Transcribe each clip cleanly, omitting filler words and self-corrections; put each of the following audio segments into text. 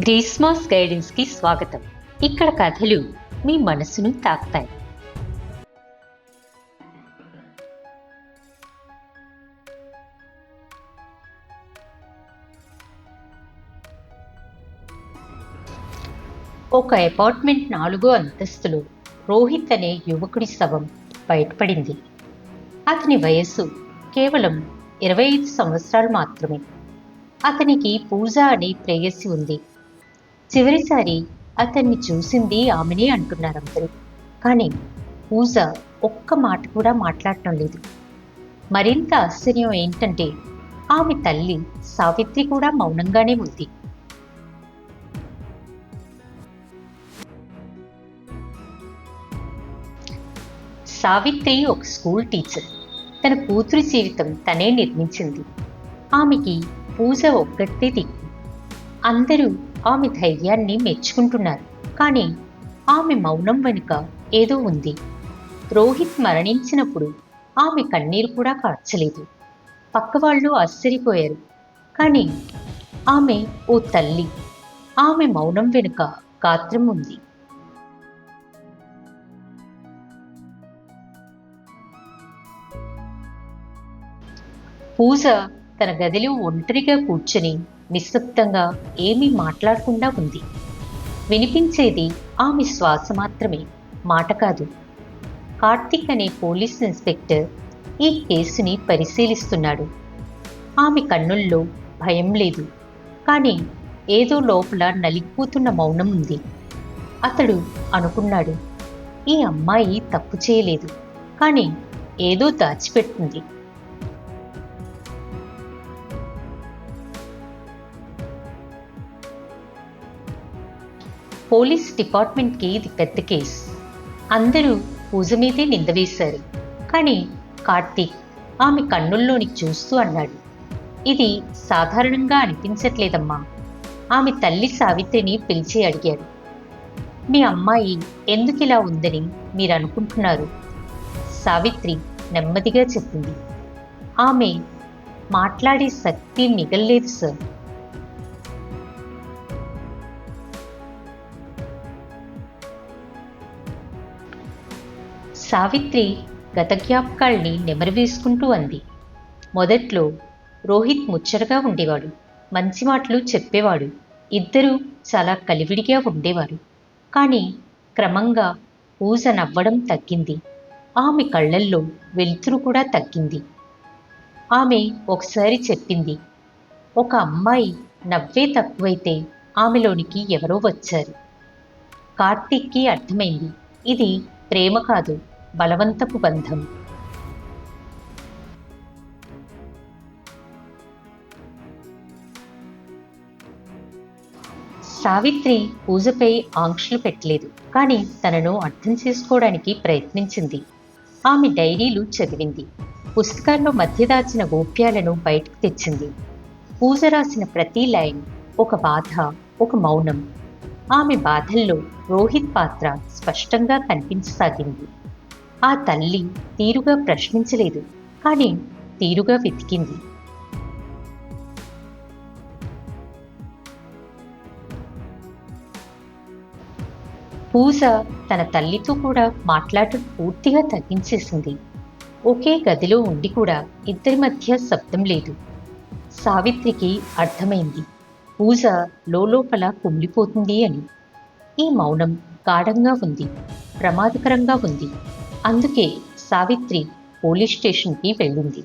గ్రీస్మాస్ గైడెన్స్కి స్వాగతం. ఇక్కడ కథలు మీ మనసును తాకుతాయి. ఒక అపార్ట్మెంట్ 4వ అంతస్తులో రోహిత్ అనే యువకుడి శవం బయటపడింది. అతని వయస్సు కేవలం 25 సంవత్సరాలు మాత్రమే. అతనికి పూజ అనే ప్రేయసి ఉంది. చివరిసారి అతన్ని చూసింది ఆమెనే అంటున్నారందరూ. కానీ పూజ ఒక్క మాట కూడా మాట్లాడటం లేదు. మరింత ఆశ్చర్యం ఏంటంటే ఆమె తల్లి సావిత్రి కూడా మౌనంగానే ఉంది. సావిత్రి ఒక స్కూల్ టీచర్. తన కూతురి జీవితం తనే నిర్మించింది. ఆమెకి పూజ ఒక్కటే దిక్కు. అందరూ ఆమె ధైర్యాన్ని మెచ్చుకుంటున్నారు. కానీ ఆమె మౌనం వెనుక ఏదో ఉంది. రోహిత్ మరణించినప్పుడు ఆమె కన్నీరు కూడా కార్చలేదు. పక్కవాళ్ళు ఆశ్చర్యపోయారు. కానీ ఆమె ఓ తల్లి. ఆమె మౌనం వెనుక గాత్రం ఉంది. పూజ తన గదిలో ఒంటరిగా కూర్చొని నిశ్శబ్దంగా ఏమీ మాట్లాడకుండా ఉంది. వినిపించేది ఆమె శ్వాస మాత్రమే, మాట కాదు. కార్తిక్ అనే పోలీస్ ఇన్స్పెక్టర్ ఈ కేసుని పరిశీలిస్తున్నాడు. ఆమె కన్నుల్లో భయం లేదు. కానీ ఏదో లోపల నలిగిపోతున్న మౌనం ఉంది. అతడు అనుకున్నాడు, ఈ అమ్మాయి తప్పు చేయలేదు, కానీ ఏదో దాచిపెట్టింది. పోలీస్ డిపార్ట్మెంట్కి ఇది పెద్ద కేసు. అందరూ పూజ మీదే నింద వేశారు. కానీ కార్తీక్ ఆమె కన్నుల్లోని చూస్తూ అన్నాడు, ఇది సాధారణంగా అనిపించట్లేదమ్మా. ఆమె తల్లి సావిత్రిని పిలిచి అడిగాడు, మీ అమ్మాయి ఎందుకిలా ఉందని మీరు అనుకుంటున్నారు? సావిత్రి నెమ్మదిగా చెప్పింది, ఆమె మాట్లాడే శక్తి మిగల్లేదు సార్. సావిత్రి గత జ్ఞాపకాల్ని నెమరువేసుకుంటూ అంది, మొదట్లో రోహిత్ ముచ్చటగా ఉండేవాడు, మంచి మాటలు చెప్పేవాడు. ఇద్దరూ చాలా కలివిడిగా ఉండేవారు. కానీ క్రమంగా పూజ నవ్వడం తగ్గింది. ఆమె కళ్ళల్లో వెలుతురు కూడా తగ్గింది. ఆమె ఒకసారి చెప్పింది, ఒక అమ్మాయి నవ్వే తక్కువైతే ఆమెలోనికి ఎవరో వచ్చారు. కార్తీక్కి అర్థమైంది, ఇది ప్రేమ కాదు, బలవంతపు బంధం. సావిత్రి పూజపై ఆంక్షలు పెట్టలేదు. కానీ తనను అర్థం చేసుకోవడానికి ప్రయత్నించింది. ఆమె డైరీలు చదివింది. పుస్తకాల్లో మధ్య దాచిన గోప్యాలను బయటకు తెచ్చింది. పూజ రాసిన ప్రతి లైన్ ఒక బాధ, ఒక మౌనం. ఆమె బాధల్లో రోహిత్ పాత్ర స్పష్టంగా కనిపించసాగింది. ఆ తల్లి తీరుగా ప్రశ్నించలేదు, కానీ తీరుగా వెతికింది. పూజ తన తల్లితో కూడా మాట్లాడటం పూర్తిగా తగ్గించేసింది. ఒకే గదిలో ఉండి కూడా ఇద్దరి మధ్య శబ్దం లేదు. సావిత్రికి అర్థమైంది, పూజ లోపల కుమిలిపోతుంది అని. ఈ మౌనం గాఢంగా ఉంది, ప్రమాదకరంగా ఉంది. అందుకే సావిత్రి పోలీస్ స్టేషన్కి వెళ్ళింది.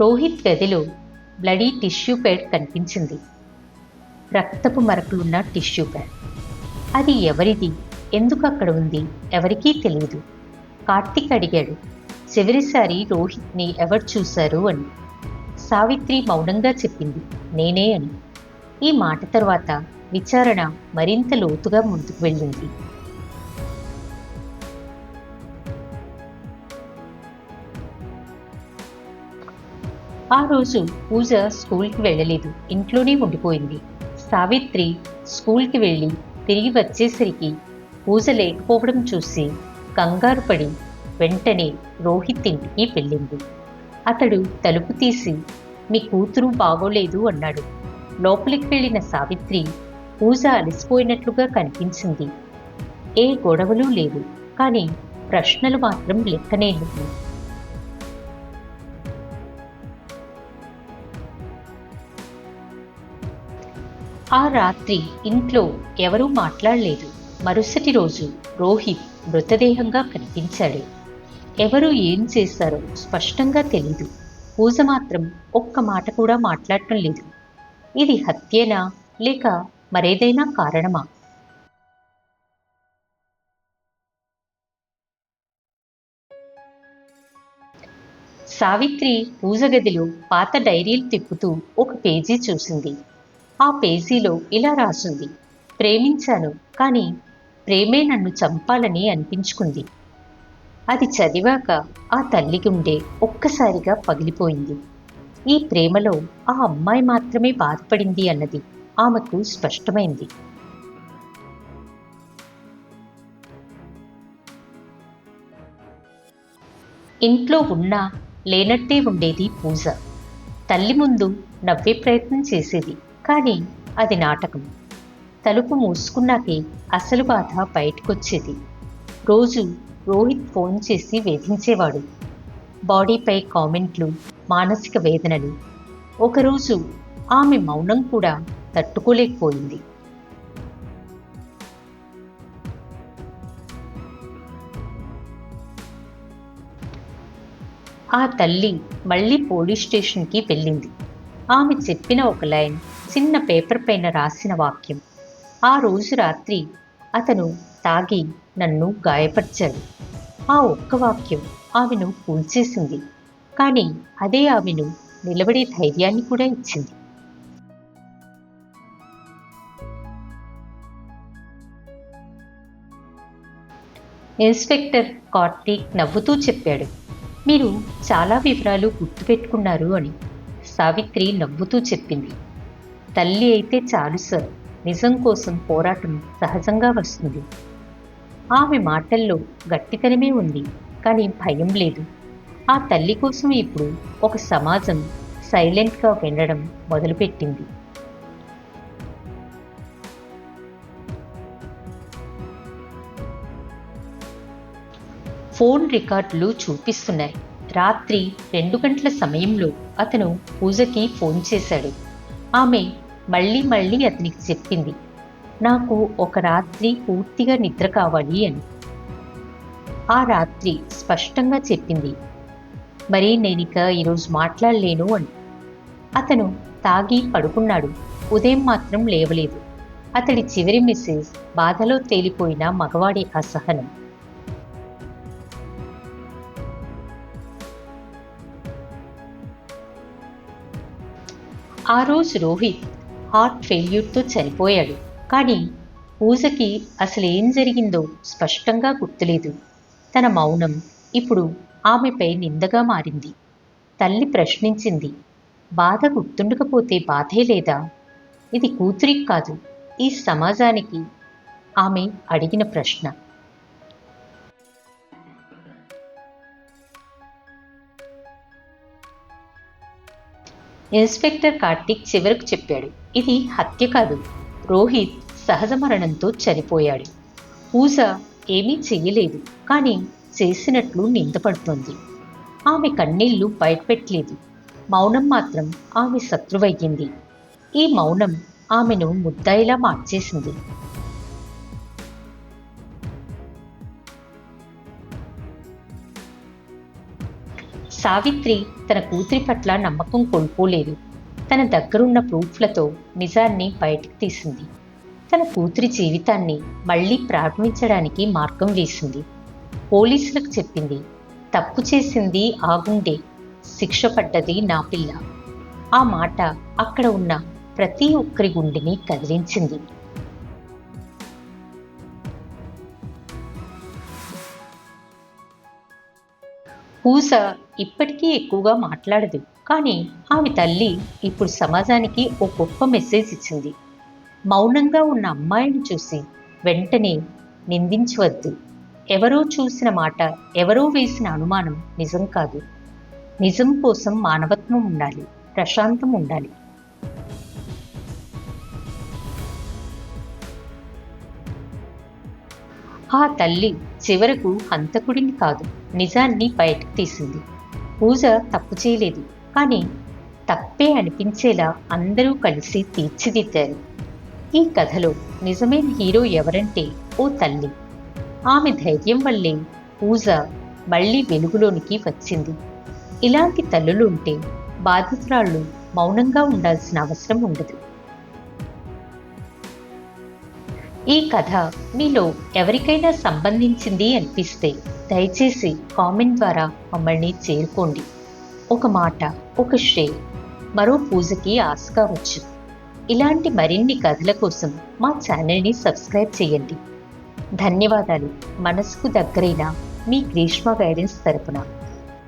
రోహిత్ గదిలో బ్లడీ టిష్యూ ప్యాడ్ కనిపించింది. రక్తపు మరకలున్న టిష్యూ ప్యాడ్. అది ఎవరిది, ఎందుకు అక్కడ ఉంది, ఎవరికీ తెలియదు. కార్తిక్ అడిగాడు, చివరిసారి రోహిత్ని ఎవరు చూశారు అని. సావిత్రి మౌనంగా చెప్పింది, నేనే అని. ఈ మాట తర్వాత విచారణ మరింత లోతుగా ముందుకు వెళ్ళింది. ఆ రోజు పూజ స్కూల్కి వెళ్ళలేదు, ఇంట్లోనే ఉండిపోయింది. సావిత్రి స్కూల్కి వెళ్ళి తిరిగి వచ్చేసరికి పూజ లేకపోవడం చూసి కంగారు పడి వెంటనే రోహిత్ ఇంటికి వెళ్ళింది. అతడు తలుపు తీసి, మీ కూతురు బాగోలేదు అన్నాడు. లోపలికి వెళ్ళిన సావిత్రి పూజ అలసిపోయినట్లుగా కనిపించింది. ఏ గొడవలు లేవు, కానీ ప్రశ్నలు మాత్రం లెక్కనే లేవు. ఆ రాత్రి ఇంట్లో ఎవరూ మాట్లాడలేదు. మరుసటి రోజు రోహిత్ మృతదేహంగా కనిపించాడు. ఎవరు ఏం చేశారో స్పష్టంగా తెలీదు. పూజ మాత్రం ఒక్క మాట కూడా మాట్లాడటం లేదు. ఇది హత్యేనా లేక మరేదైనా కారణమా? సావిత్రి పూజ గదిలో పాత డైరీలు తిప్పుతూ ఒక పేజీ చూసింది. ఆ పేజీలో ఇలా రాసింది: ప్రేమించాను, కానీ ప్రేమే నన్ను చంపాలని అనిపించుకుంది. అది చదివాక ఆ తల్లి గుండె ఒక్కసారిగా పగిలిపోయింది. ఈ ప్రేమలో ఆ అమ్మాయి మాత్రమే బాధపడింది అన్నది ఆమెకు స్పష్టమైంది. ఇంట్లో ఉన్నా లేనట్టే ఉండేది పూజ. తల్లి ముందు నవ్వే ప్రయత్నం చేసేది, కానీ అది నాటకం. తలుపు మూసుకున్నాకే అసలు బాధ బయటకొచ్చేది. రోజు రోహిత్ ఫోన్ చేసి వేధించేవాడు. బాడీపై కామెంట్లు, మానసిక వేదనలు. ఒకరోజు ఆమె మౌనం కూడా తట్టుకోలేకపోయింది. ఆ తల్లి మళ్ళీ పోలీస్ స్టేషన్కి వెళ్ళింది. ఆమె చెప్పిన ఒక లైన్, చిన్న పేపర్ పైన రాసిన వాక్యం: ఆ రోజు రాత్రి అతను తాగి నన్ను గాయపరిచాడు. ఆ ఒక్క వాక్యం ఆమెను కూల్చేసింది, కానీ అదే ఆమెను నిలబడే ధైర్యాన్ని కూడా ఇచ్చింది. ఇన్స్పెక్టర్ కార్తీక్ నవ్వుతూ చెప్పాడు, మీరు చాలా వివరాలు గుర్తుపెట్టుకున్నారు అని. సావిత్రి నవ్వుతూ చెప్పింది, తల్లి అయితే చాలు సార్, నిజం కోసం పోరాటం సహజంగా వస్తుంది. ఆమె మాటల్లో గట్టితనమే ఉంది, కానీ భయం లేదు. ఆ తల్లి కోసం ఇప్పుడు ఒక సమాజం సైలెంట్గా వినడం మొదలుపెట్టింది. ఫోన్ రికార్డులు చూపిస్తున్నాయి. రాత్రి 2 గంటల సమయంలో అతను పూజకి ఫోన్ చేశాడు. ఆమె మళ్ళీ మళ్ళీ అతనికి చెప్పింది, నాకు ఒక రాత్రి పూర్తిగా నిద్ర కావాలి అని. ఆ రాత్రి స్పష్టంగా చెప్పింది, మరి నేనిక ఈరోజు మాట్లాడలేను అని. అతను తాగి పడుకున్నాడు. ఉదయం మాత్రం లేవలేదు. అతడి చివరి మెసేజ్ బాధలో తేలిపోయిన మగవాడి అసహనం. ఆ రోజు రోహిత్ హార్ట్ ఫెయిల్యూర్తో చనిపోయాడు. కానీ పూజకి అసలేం జరిగిందో స్పష్టంగా గుర్తులేదు. తన మౌనం ఇప్పుడు ఆమెపై నిందగా మారింది. తల్లి ప్రశ్నించింది, బాధ గుర్తుండకపోతే బాధే లేదా? ఇది కూతురికి కాదు, ఈ సమాజానికి. ఆమె అడిగిన ప్రశ్న. ఇన్స్పెక్టర్ కార్తీక్ చివరకు చెప్పాడు, ఇది హత్య కాదు, రోహిత్ సహజ మరణంతో చనిపోయాడు. పూజ ఏమీ చెయ్యలేదు, కానీ చేసినట్లు నిందపడుతోంది. ఆమె కన్నీళ్లు బయటపెట్టలేదు. మౌనం మాత్రం ఆమె శత్రువయ్యింది. ఈ మౌనం ఆమెను ముద్దాయిలా మార్చేసింది. సావిత్రి తన కూతురి పట్ల నమ్మకం కోల్పోలేదు. తన దగ్గరున్న ప్రూఫ్లతో నిజాన్ని బయటికి తీసింది. తన కూతురి జీవితాన్ని మళ్లీ ప్రారంభించడానికి మార్గం వేసింది. పోలీసులకు చెప్పింది, తప్పు చేసింది ఆ గుండె, శిక్ష పడ్డది నా పిల్ల. ఆ మాట అక్కడ ఉన్న ప్రతి ఒక్కరి గుండెని కదిలించింది. పూజ ఇప్పటికీ ఎక్కువగా మాట్లాడదు, కానీ ఆమె తల్లి ఇప్పుడు సమాజానికి ఓ గొప్ప మెసేజ్ ఇచ్చింది. మౌనంగా ఉన్న అమ్మాయిని చూసి వెంటనే నిందించవద్దు. ఎవరో చూసిన మాట, ఎవరో వేసిన అనుమానం నిజం కాదు. నిజం కోసం మానవత్వం ఉండాలి, ప్రశాంతం ఉండాలి. ఆ తల్లి చివరకు హంతకుడిని కాదు, నిజాన్ని బయటకు తీసింది. పూజ తప్పు చేయలేదు, కానీ తప్పే అనిపించేలా అందరూ కలిసి తీర్చిదిద్దారు. ఈ కథలో నిజమైన హీరో ఎవరంటే ఓ తల్లి. ఆమె ధైర్యం వల్లే పూజ మళ్ళీ వెలుగులోనికి వచ్చింది. ఇలాంటి తల్లులుంటే బాధితురాళ్ళు మౌనంగా ఉండాల్సిన అవసరం ఉండదు. ఈ కథ మీలో ఎవరికైనా సంబంధించింది అనిపిస్తే దయచేసి కామెంట్ ద్వారా మమ్మల్ని చేరుకోండి. ఒక మాట, ఒక షేర్ మరో పూజకి ఆశ కావచ్చు. ఇలాంటి మరిన్ని కథల కోసం మా ఛానల్ని సబ్స్క్రైబ్ చేయండి. ధన్యవాదాలు. మనసుకు దగ్గరైన మీ గ్రీష్మ గైడెన్స్ తరపున.